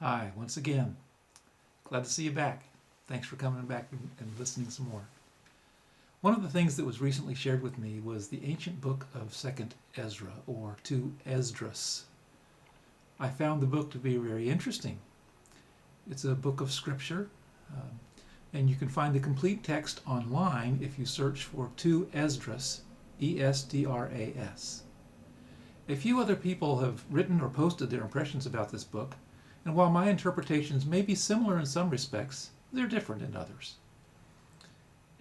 Hi, once again. Glad to see you back. Thanks for coming back and listening some more. One of the things that was recently shared with me was the ancient book of 2nd Ezra, or to Esdras. I found the book to be very interesting. It's a book of scripture, and you can find the complete text online if you search for to Esdras, Esdras. A few other people have written or posted their impressions about this book, and while my interpretations may be similar in some respects, they're different in others.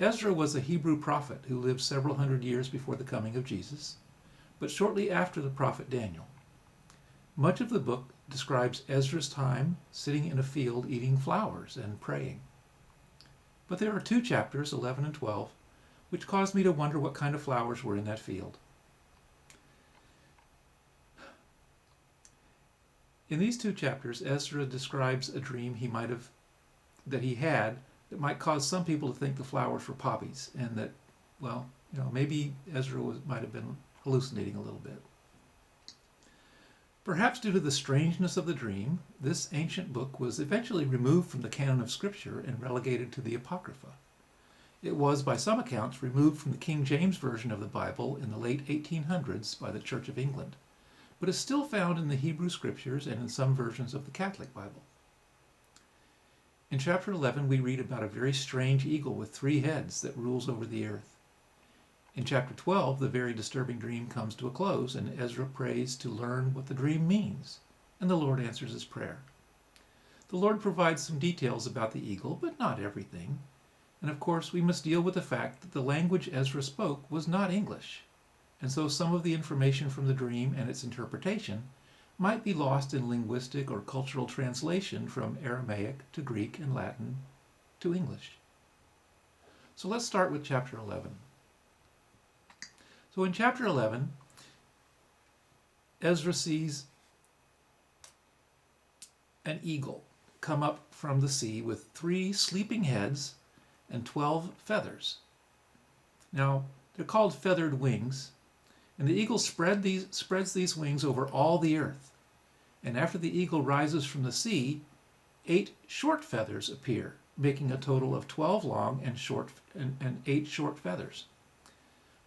Ezra was a Hebrew prophet who lived several hundred years before the coming of Jesus, but shortly after the prophet Daniel. Much of the book describes Ezra's time sitting in a field eating flowers and praying. But there are two chapters, 11 and 12, which caused me to wonder what kind of flowers were in that field. In these two chapters, Ezra describes a dream that he had that might cause some people to think the flowers were poppies, and that, maybe Ezra might have been hallucinating a little bit. Perhaps due to the strangeness of the dream, this ancient book was eventually removed from the canon of Scripture and relegated to the Apocrypha. It was, by some accounts, removed from the King James Version of the Bible in the late 1800s by the Church of England, but is still found in the Hebrew Scriptures and in some versions of the Catholic Bible. In chapter 11, we read about a very strange eagle with 3 heads that rules over the earth. In chapter 12, the very disturbing dream comes to a close, and Ezra prays to learn what the dream means, and the Lord answers his prayer. The Lord provides some details about the eagle, but not everything. And of course, we must deal with the fact that the language Ezra spoke was not English, and so some of the information from the dream and its interpretation might be lost in linguistic or cultural translation from Aramaic to Greek and Latin to English. So let's start with chapter 11. So in chapter 11, Ezra sees an eagle come up from the sea with 3 sleeping heads and 12 feathers. Now, they're called feathered wings, and the eagle spreads these wings over all the earth. And after the eagle rises from the sea, 8 short feathers appear, making a total of 12 long and 8 short feathers.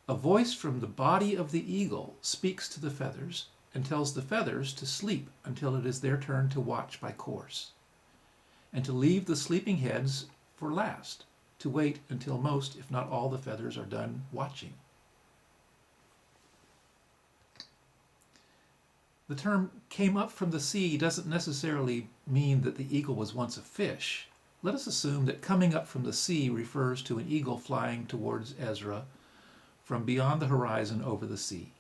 A voice from the body of the eagle speaks to the feathers and tells the feathers to sleep until it is their turn to watch by course, and to leave the sleeping heads for last, to wait until most, if not all, the feathers are done watching. The term came up from the sea doesn't necessarily mean that the eagle was once a fish. Let us assume that coming up from the sea refers to an eagle flying towards Ezra from beyond the horizon over the sea.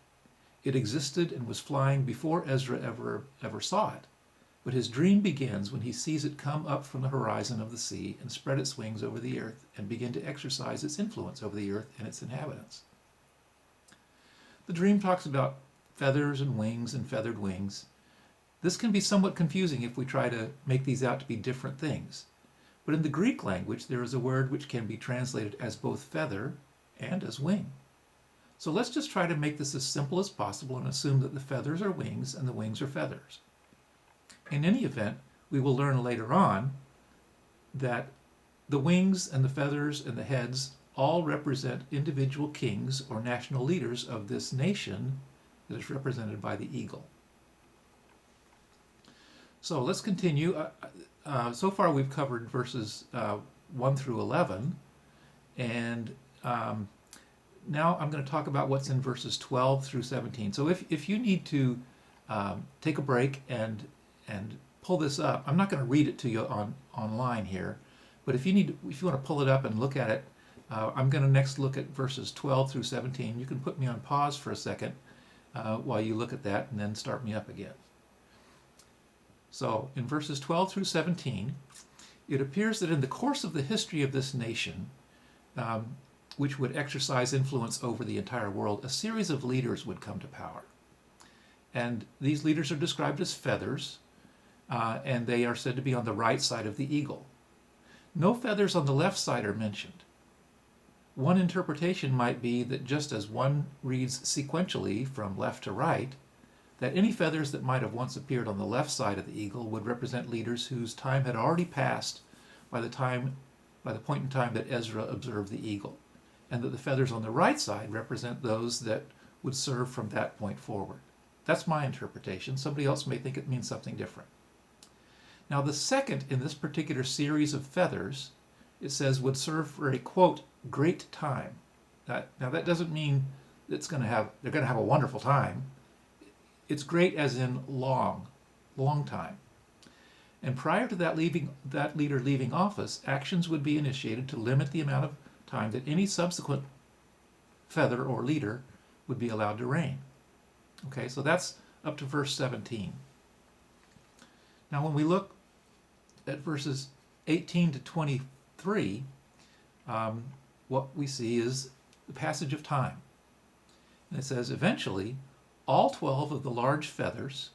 It existed and was flying before Ezra ever saw it, but his dream begins when he sees it come up from the horizon of the sea and spread its wings over the earth and begin to exercise its influence over the earth and its inhabitants. The dream talks about feathers and wings and feathered wings. This can be somewhat confusing if we try to make these out to be different things. But in the Greek language, there is a word which can be translated as both feather and as wing. So let's just try to make this as simple as possible and assume that the feathers are wings and the wings are feathers. In any event, we will learn later on that the wings and the feathers and the heads all represent individual kings or national leaders of this nation that is represented by the eagle. So let's continue. So far we've covered verses 1 through 11, and now I'm going to talk about what's in verses 12 through 17. So if you need to take a break and pull this up, I'm not going to read it to you online here, but if you want to pull it up and look at it, I'm going to next look at verses 12 through 17. You can put me on pause for a second while you look at that, and then start me up again. So in verses 12 through 17, it appears that in the course of the history of this nation, which would exercise influence over the entire world, a series of leaders would come to power. And these leaders are described as feathers, and they are said to be on the right side of the eagle. No feathers on the left side are mentioned. One interpretation might be that just as one reads sequentially from left to right, that any feathers that might have once appeared on the left side of the eagle would represent leaders whose time had already passed by the point in time that Ezra observed the eagle, and that the feathers on the right side represent those that would serve from that point forward. That's my interpretation. Somebody else may think it means something different. Now, the second in this particular series of feathers, it says, would serve for a, quote, great time. Now, that doesn't mean they're going to have a wonderful time. It's great as in long time. And prior to that leader leaving office, actions would be initiated to limit the amount of time that any subsequent feather or leader would be allowed to reign. Okay, so that's up to verse 17. Now, when we look at verses 18 to 23, what we see is the passage of time. And it says, eventually, all 12 of the large feathers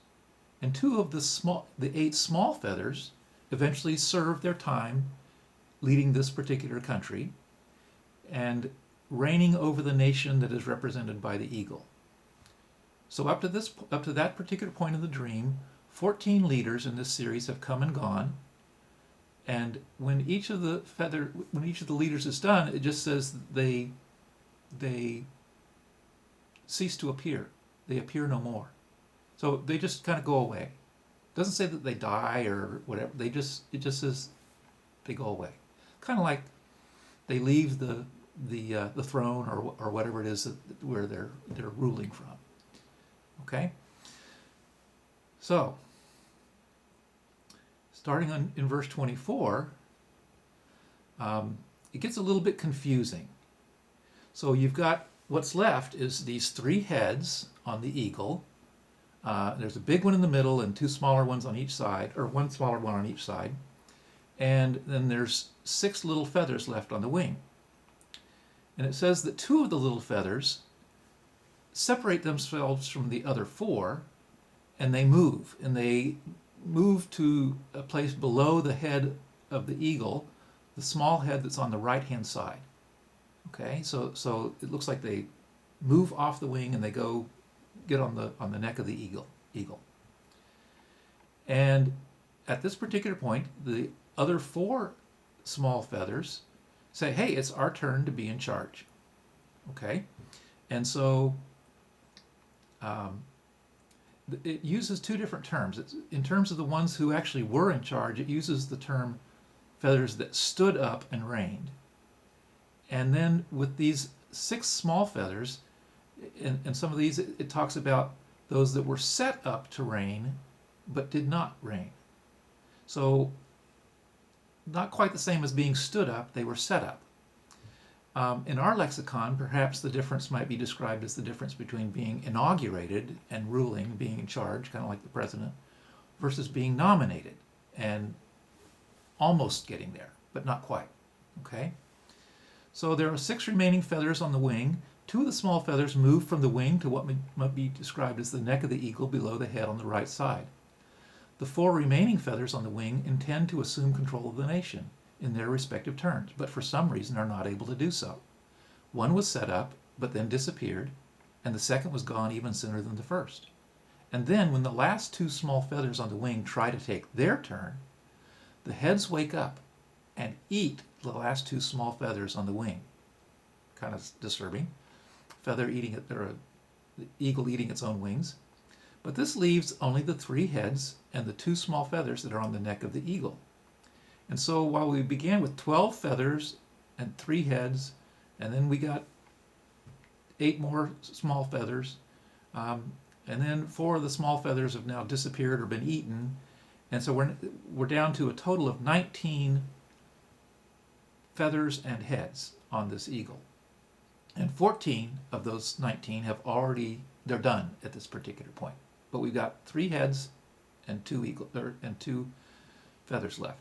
and 2 of the 8 small feathers eventually served their time leading this particular country and reigning over the nation that is represented by the eagle. So up to that particular point in the dream, 14 leaders in this series have come and gone. And when each of the leaders is done, it just says they cease to appear. They appear no more. So they just kind of go away. It doesn't say that they die or whatever. It just says they go away. Kind of like they leave the throne or whatever it is where they're ruling from. Okay? So, starting in verse 24, it gets a little bit confusing. So you've got what's left is these 3 heads on the eagle. There's a big one in the middle and 2 smaller ones on each side, or 1 smaller one on each side. And then there's 6 little feathers left on the wing. And it says that 2 of the little feathers separate themselves from the other 4, and they move. And they move to a place below the head of the eagle, the small head that's on the right-hand side. Okay, so it looks like they move off the wing and they go get on the neck of the eagle. And at this particular point, the other 4 small feathers say, hey, it's our turn to be in charge. Okay, and so it uses 2 different terms. In terms of the ones who actually were in charge, it uses the term feathers that stood up and reigned. And then with these 6 small feathers, and some of these, it talks about those that were set up to reign, but did not reign. So not quite the same as being stood up, they were set up. In our lexicon, perhaps the difference might be described as the difference between being inaugurated and ruling, being in charge, kind of like the president, versus being nominated and almost getting there, but not quite. Okay? So there are 6 remaining feathers on the wing. 2 of the small feathers move from the wing to what might be described as the neck of the eagle below the head on the right side. The 4 remaining feathers on the wing intend to assume control of the nation in their respective turns, but for some reason are not able to do so. 1 was set up, but then disappeared, and the second was gone even sooner than the first. And then when the last 2 small feathers on the wing try to take their turn, the heads wake up and eat the last 2 small feathers on the wing. Kind of disturbing. The eagle eating its own wings. But this leaves only the 3 heads and the 2 small feathers that are on the neck of the eagle. And so while we began with 12 feathers and 3 heads, and then we got 8 more small feathers, and then 4 of the small feathers have now disappeared or been eaten, and so we're down to a total of 19 feathers and heads on this eagle. And 14 of those 19 they're done at this particular point. But we've got 3 heads and 2 feathers left.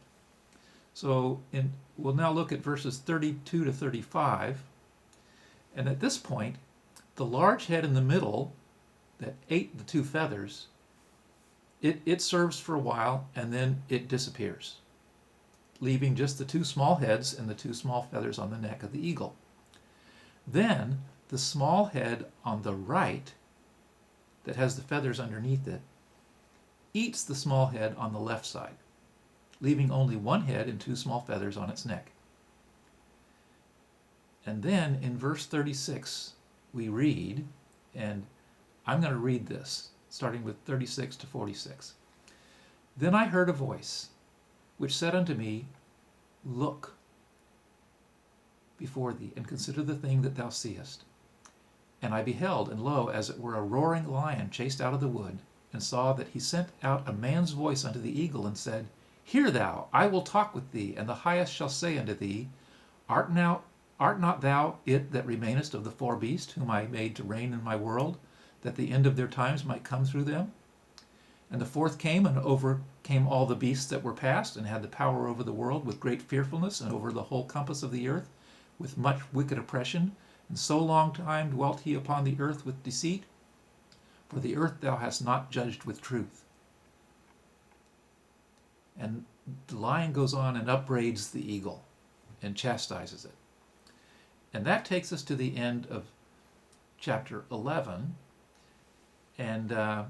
So we'll now look at verses 32 to 35. And at this point, the large head in the middle that ate the 2 feathers, it serves for a while and then it disappears, leaving just the 2 small heads and the 2 small feathers on the neck of the eagle. Then the small head on the right that has the feathers underneath it, eats the small head on the left side, leaving only one head and two small feathers on its neck. And then in verse 36, we read, and I'm going to read this, starting with 36 to 46. Then I heard a voice, which said unto me, Look before thee, and consider the thing that thou seest. And I beheld, and lo, as it were a roaring lion chased out of the wood, and saw that he sent out a man's voice unto the eagle, and said, Hear thou, I will talk with thee, and the highest shall say unto thee, Art not thou it that remainest of the four beasts, whom I made to reign in my world, that the end of their times might come through them? And the fourth came and overcame all the beasts that were past, and had the power over the world with great fearfulness, and over the whole compass of the earth with much wicked oppression. And so long time dwelt he upon the earth with deceit, for the earth thou hast not judged with truth. And the lion goes on and upbraids the eagle and chastises it. And that takes us to the end of chapter 11. And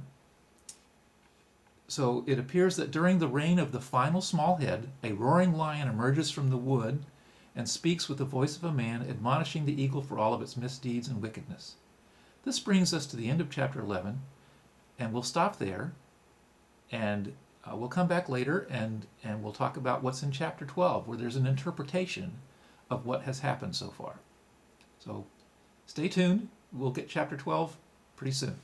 so it appears that during the reign of the final small head, a roaring lion emerges from the wood and speaks with the voice of a man, admonishing the eagle for all of its misdeeds and wickedness. This brings us to the end of chapter 11, and we'll stop there, and we'll come back later, and we'll talk about what's in chapter 12, where there's an interpretation of what has happened so far. So stay tuned. We'll get chapter 12 pretty soon.